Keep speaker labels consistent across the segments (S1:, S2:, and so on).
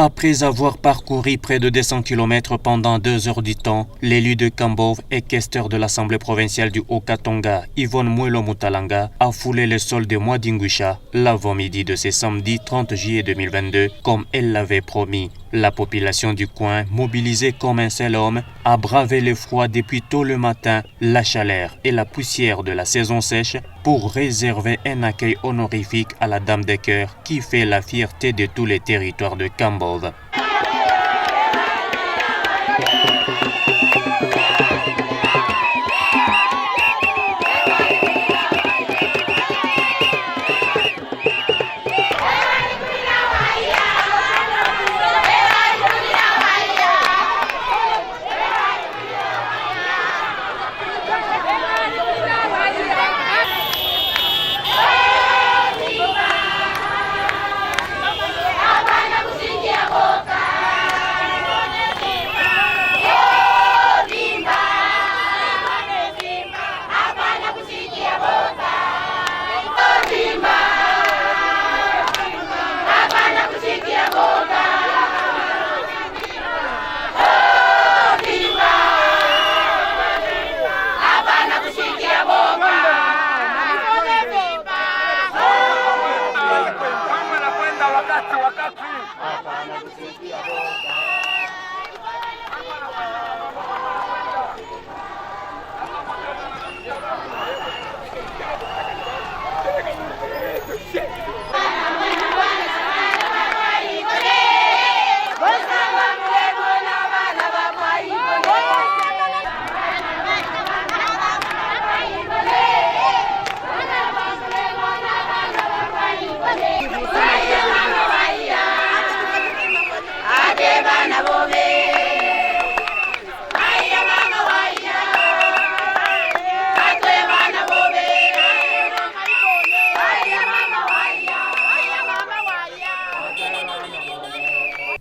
S1: Après avoir parcouru près de 200 km pendant 2 heures du temps, l'élu de Kambove et questeur de l'Assemblée provinciale du Haut-Katanga, Yvonne Mwelo Mutalanga, a foulé le sol de Mwadingusha l'avant-midi de ce samedi 30 juillet 2022, comme elle l'avait promis. La population du coin, mobilisée comme un seul homme, a bravé le froid depuis tôt le matin, la chaleur et la poussière de la saison sèche pour réserver un accueil honorifique à la Dame des Cœurs qui fait la fierté de tous les territoires de Kambove.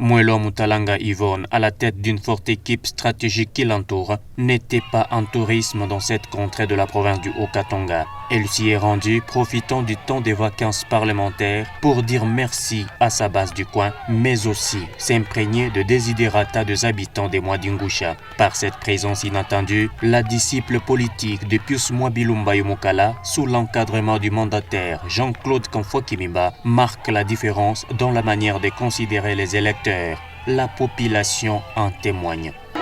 S1: Mwelo Mutalanga Yvonne, à la tête d'une forte équipe stratégique qui l'entoure, n'était pas en tourisme dans cette contrée de la province du Haut-Katanga. Elle s'y est rendue profitant du temps des vacances parlementaires pour dire merci à sa base du coin, mais aussi s'imprégner de désidérata des habitants des Mwadingusha. Par cette présence inattendue, la disciple politique de Pius Mwabilumba Yomokala, sous l'encadrement du mandataire Jean-Claude Kamfokimimba, marque la différence dans la manière de considérer les électeurs. La population en témoigne.
S2: La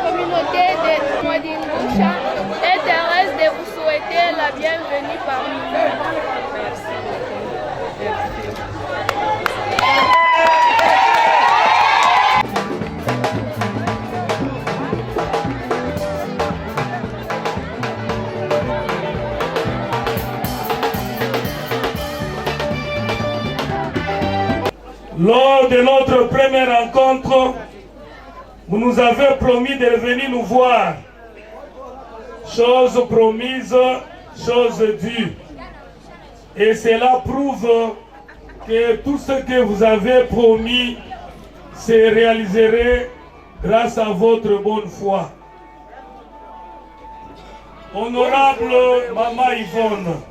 S2: communauté de Mwadingusha est heureuse de vous souhaiter la bienvenue parmi nous.
S3: Lors de notre première rencontre, vous nous avez promis de venir nous voir. Chose promise, chose due. Et cela prouve que tout ce que vous avez promis se réaliserait grâce à votre bonne foi. Honorable Maman Yvonne,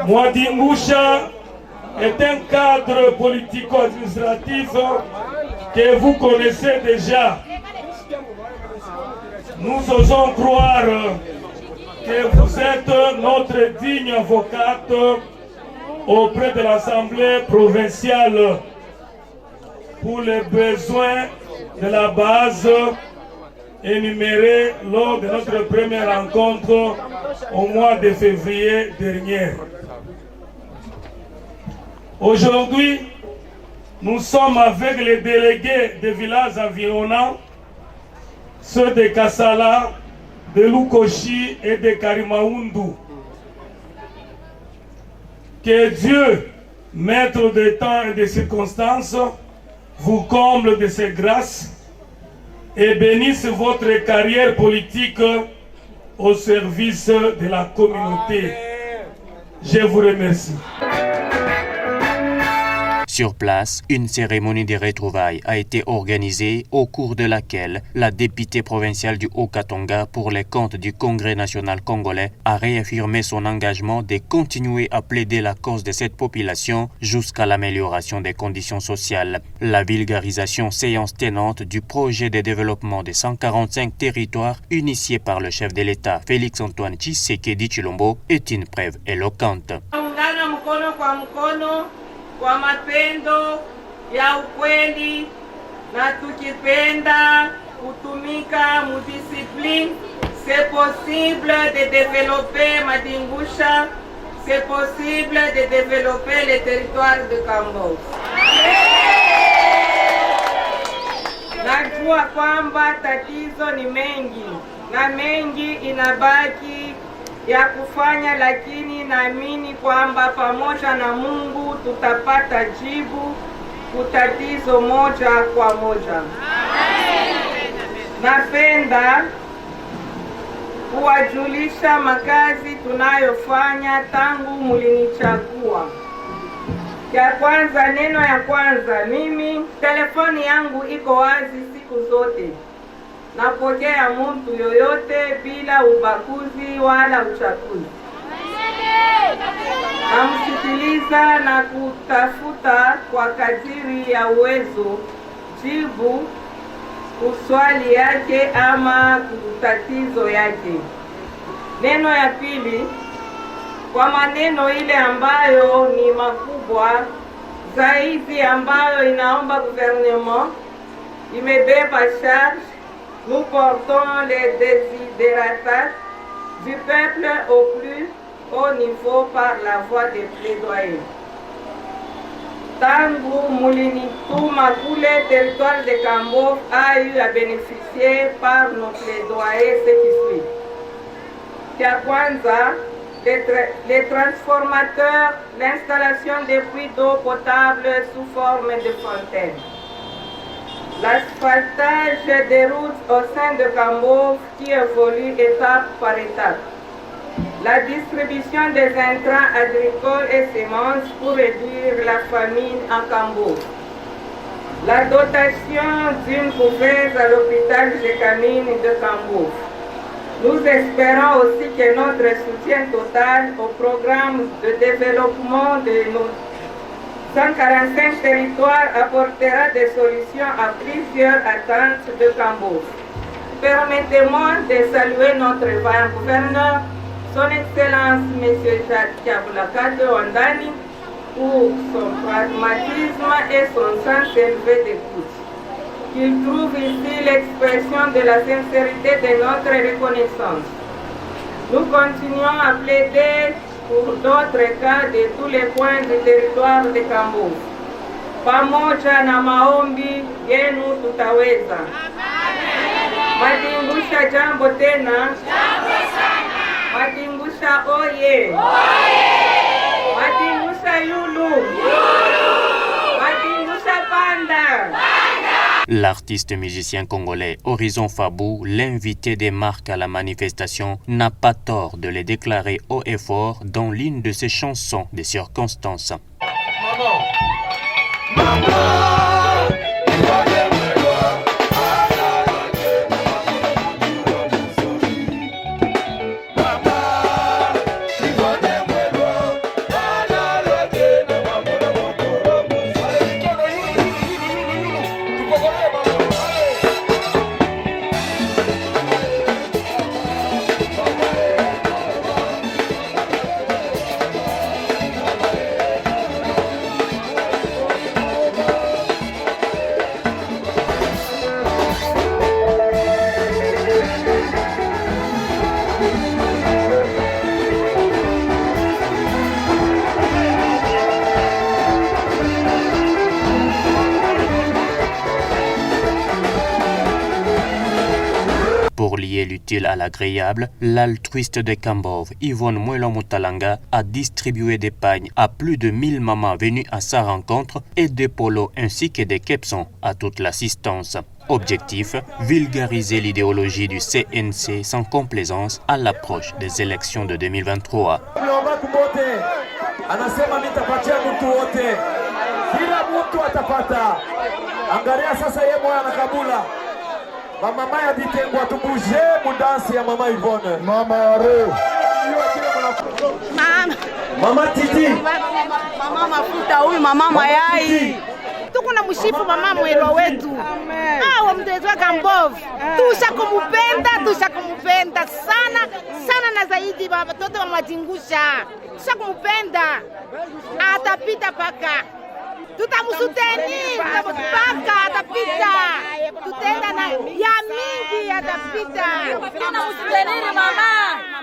S3: Mwadingusha est un cadre politico-administratif que vous connaissez déjà. Nous osons croire que vous êtes notre digne avocate auprès de l'Assemblée provinciale pour les besoins de la base énumérés lors de notre première rencontre au mois de février dernier. Aujourd'hui, nous sommes avec les délégués des villages environnants, ceux de Kassala, de Lukoshi et de Karimaoundou. Que Dieu, maître des temps et des circonstances, vous comble de ses grâces et bénisse votre carrière politique au service de la communauté. Je vous remercie.
S1: Sur place, une cérémonie de retrouvailles a été organisée au cours de laquelle la députée provinciale du Haut-Katanga pour les comptes du Congrès national congolais a réaffirmé son engagement de continuer à plaider la cause de cette population jusqu'à l'amélioration des conditions sociales. La vulgarisation séance tenante du projet de développement des 145 territoires initié par le chef de l'État Félix-Antoine Tshisekedi Tshilombo est une preuve éloquente.
S4: Kwa mapendo ya ukweli na tukipenda kutumika mudiscipline, c'est possible de développer Madingusha, c'est possible de développer les territoires de Kambo. Najua kwamba tatizo ni mengi na mengi inabaki ya kufanya, lakini naamini kwamba pamoja na Mungu tutapata jibu kutatizo moja kwa moja. Napenda kuwajulisha makazi tunayofanya tangu mulinichagua. Ya kwanza, neno ya kwanza, mimi telefoni yangu iko wazi siku zote. Napokea mtu yoyote bila ubaguzi wala uchaguzi. Namsikiliza na kutafuta kwa kadiri ya uwezo jibu kuswali yake ama kutatizo yake. Neno ya pili, kwa maneno ile ambayo ni makubwa zaidi ambayo inaomba gouvernement imebeba charge, nous portons les desiderata du peuple au plus haut niveau par la voie des plaidoyers. Tangu mulinituma kule, territoire de Kambo a eu à bénéficier par nos plaidoyers ce qui suit. Ya kwanza, les transformateurs, l'installation des puits d'eau potable sous forme de fontaines. L'asphaltage des routes au sein de Kambo qui évolue étape par étape. La distribution des intrants agricoles et semences pour réduire la famine en Kambo. La dotation d'une couveuse à l'hôpital Jekamine de Kambo. Nous espérons aussi que notre soutien total au programme de développement de nos 145 territoires apportera des solutions à plusieurs attentes de Kambo. Permettez-moi de saluer notre vaillant gouverneur, Son Excellence M. Jacques Kabulakate Wandani, pour son pragmatisme et son sens élevé d'écoute. Il trouve ici l'expression de la sincérité de notre reconnaissance. Nous continuons à plaider pour d'autres cas de tous les points du territoire de Kambo. Pamoja na maombi yenu tutaweza. Madingusha jambo tena. Madingusha oye. Madingusha yulu. Madingusha panda.
S1: L'artiste musicien congolais Horizon Fabou, l'invité des marques à la manifestation, n'a pas tort de les déclarer haut et fort dans l'une de ses chansons de circonstances. Pour lier l'utile à l'agréable, l'altruiste de Kambov, Yvonne Mwelo Mutalanga, a distribué des pagnes à plus de 1000 mamans venues à sa rencontre et des polos ainsi que des kepsons à toute l'assistance. Objectif, vulgariser l'idéologie du CNC sans complaisance à l'approche des élections de 2023.
S5: mtu atapata. Angalia sasa yeye moya na kabula. Mama ya Bitengwa tubuje mudansi ya Mama Yvonne. Mama Re. Mama Titi.
S6: Mama mafuta huyu mama mayai. Tuko na mshifu mama mwelo wetu. Awe mtezwa kambovu. Tushakumupenda sana na zaidi baba toto wa Matingusha. Tushakumupenda. Atapita paka. Tutamsuteni paka atapita. Tutenda na ya mingi atapita.
S7: Tunamsuteni mama.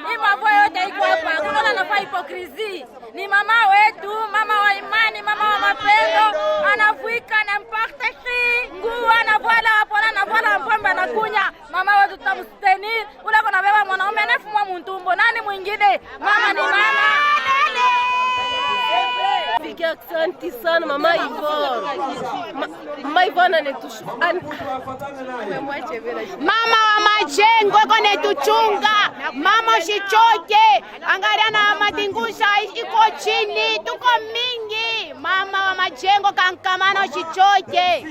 S7: Hii mambo yote iko hapa. Kuna nafaa hipokrisi. Ni mama wetu, mama wa imani, mama wa mapendo. Anavuika na mpakteshi. Nguo anavala hapola na vala mpombe na kunya. Mama wetu tutamsuteni. Ule kuna beba mwanaume anafumwa mtumbo. Nani mwingine? Mama ni mama.
S6: Asante sana Mama Yvonne. Mama Yvonne anatushukuru. Mama wa majengo konetuchunga. Mama shichoke. Angalia na Matingusha iko chini. Tuko mingi. Mama wa majengo kankamano shichoke.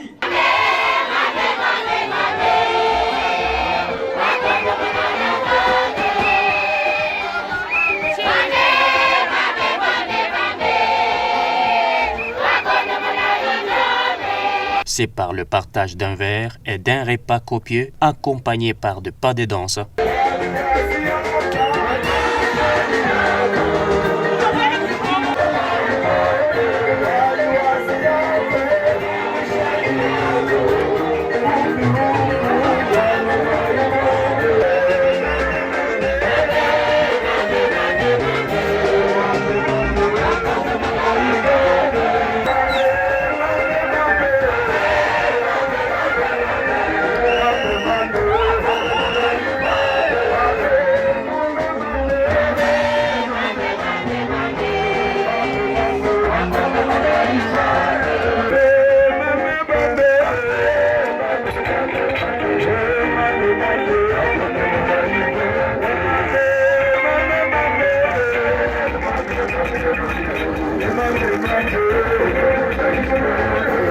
S1: C'est par le partage d'un verre et d'un repas copieux accompagné par de pas de danse.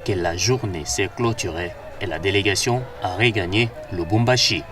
S1: Que la journée s'est clôturée et la délégation a regagné Lubumbashi.